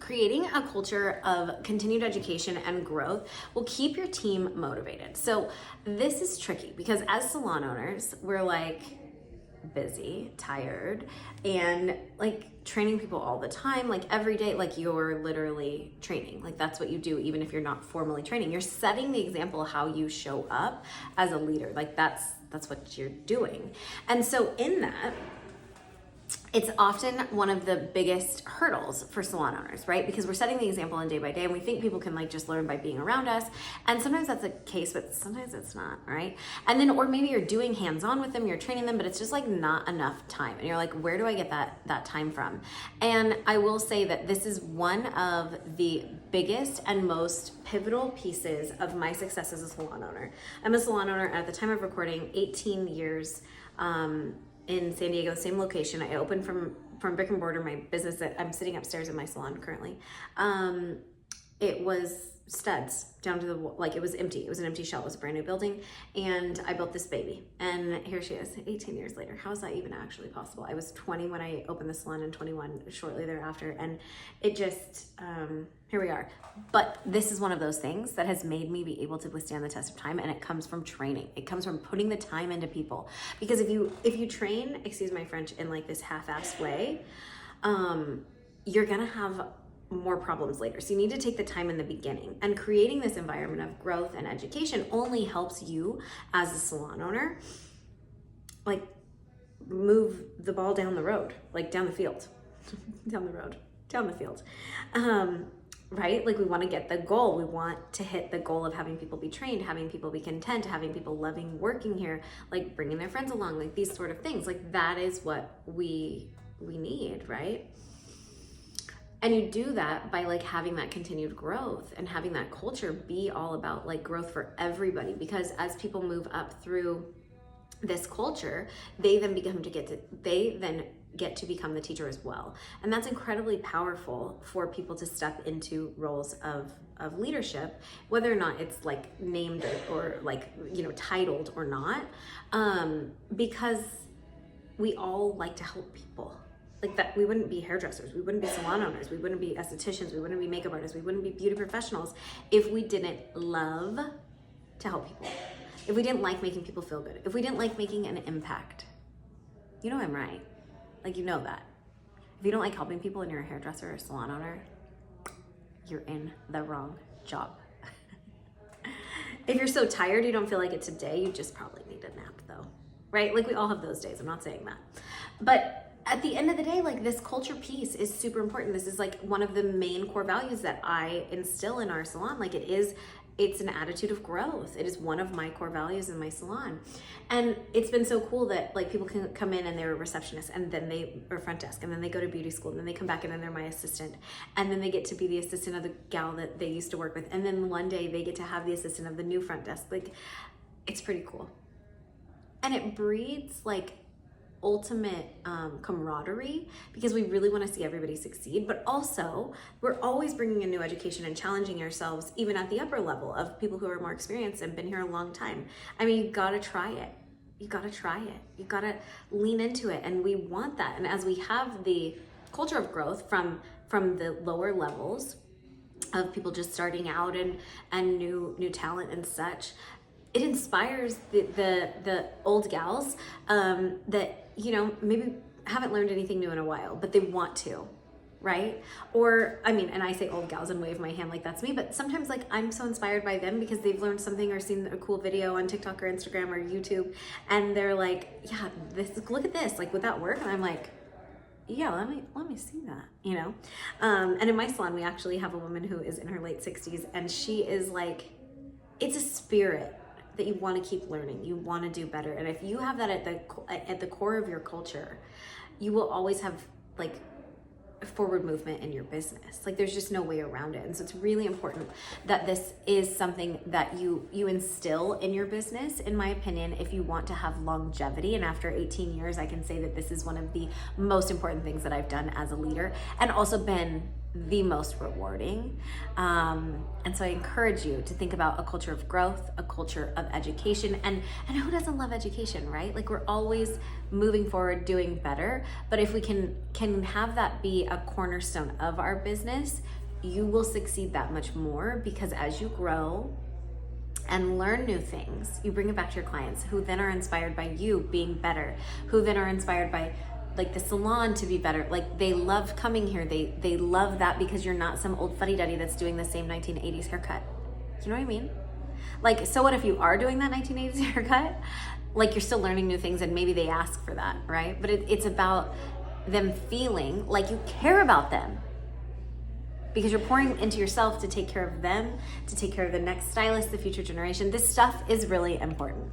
creating a culture of continued education and growth will keep your team motivated. So this is tricky because as salon owners, we're like busy, tired, and like training people all the time, like every day, like you're literally training. Like that's what you do, even if you're not formally training. You're setting the example of how you show up as a leader. Like that's what you're doing. And so in that, it's often one of the biggest hurdles for salon owners, right? Because we're setting the example in day by day and we think people can like just learn by being around us. And sometimes that's the case, but sometimes it's not, right? And then, or maybe you're doing hands-on with them, you're training them, but it's just like not enough time. And you're like, where do I get that time from? And I will say that this is one of the biggest and most pivotal pieces of my success as a salon owner. I'm a salon owner at the time of recording, 18 years, in San Diego, same location. I opened from brick and mortar, my business that I'm sitting upstairs in my salon currently. It was studs down to the wall, like it was empty. It was an empty shell. It was a brand new building. And I built this baby. And here she is, 18 years later. How is that even actually possible? I was 20 when I opened the salon and 21 shortly thereafter. And it just, here we are. But this is one of those things that has made me be able to withstand the test of time. And it comes from training. It comes from putting the time into people. Because if you train, excuse my French, in like this half-assed way, you're gonna have more problems later. So you need to take the time in the beginning, and creating this environment of growth and education only helps you as a salon owner, like move the ball down the road, like down the field, down the field. Right? Like we want to get the goal. We want to hit the goal of having people be trained, having people be content, having people loving working here, like bringing their friends along, like these sort of things. Like that is what we need, right? And you do that by like having that continued growth and having that culture be all about like growth for everybody. Because as people move up through this culture, they then get to become the teacher as well. And that's incredibly powerful for people to step into roles of leadership, whether or not it's like named or like, you know, titled or not, because we all like to help people. Like that, we wouldn't be hairdressers, we wouldn't be salon owners, we wouldn't be estheticians, we wouldn't be makeup artists, we wouldn't be beauty professionals if we didn't love to help people. If we didn't like making people feel good, if we didn't like making an impact. You know I'm right. Like, you know that. If you don't like helping people and you're a hairdresser or a salon owner, you're in the wrong job. If you're so tired you don't feel like it today, you just probably need a nap though, right? Like we all have those days, I'm not saying that. But at the end of the day, like this culture piece is super important. This is like one of the main core values that I instill in our salon. Like it's an attitude of growth. It is one of my core values in my salon. And it's been so cool that like people can come in and they're a receptionist and then or front desk, and then they go to beauty school and then they come back and then they're my assistant. And then they get to be the assistant of the gal that they used to work with. And then one day they get to have the assistant of the new front desk. Like it's pretty cool. And it breeds like ultimate camaraderie, because we really want to see everybody succeed, but also we're always bringing in new education and challenging ourselves even at the upper level of people who are more experienced and been here a long time. I mean, you gotta try it. You gotta try it. You gotta lean into it, and we want that. And as we have the culture of growth from the lower levels of people just starting out and new talent and such, it inspires the old gals that, you know, maybe haven't learned anything new in a while, but they want to, right? Or, I mean, and I say old gals and wave my hand like that's me, but sometimes like I'm so inspired by them because they've learned something or seen a cool video on TikTok or Instagram or YouTube, and they're like, yeah, look at this, like would that work? And I'm like, yeah, let me see that, you know? And in my salon, we actually have a woman who is in her late 60s, and she is like, it's a spirit that you want to keep learning, you want to do better. And if you have that at the core of your culture, you will always have like forward movement in your business. Like there's just no way around it. And so it's really important that this is something that you instill in your business, in my opinion, if you want to have longevity. And after 18 years, I can say that this is one of the most important things that I've done as a leader, and also been the most rewarding. And so I encourage you to think about a culture of growth, a culture of education, and who doesn't love education, right? Like, we're always moving forward, doing better. But if we can have that be a cornerstone of our business, you will succeed that much more, because as you grow and learn new things, you bring it back to your clients, who then are inspired by you being better, who then are inspired by like the salon to be better. Like, they love coming here. They love that, because you're not some old fuddy-duddy that's doing the same 1980s haircut. You know what I mean? Like, so what if you are doing that 1980s haircut? Like, you're still learning new things, and maybe they ask for that, right? But it's about them feeling like you care about them, because you're pouring into yourself to take care of them, to take care of the next stylist, the future generation. This stuff is really important.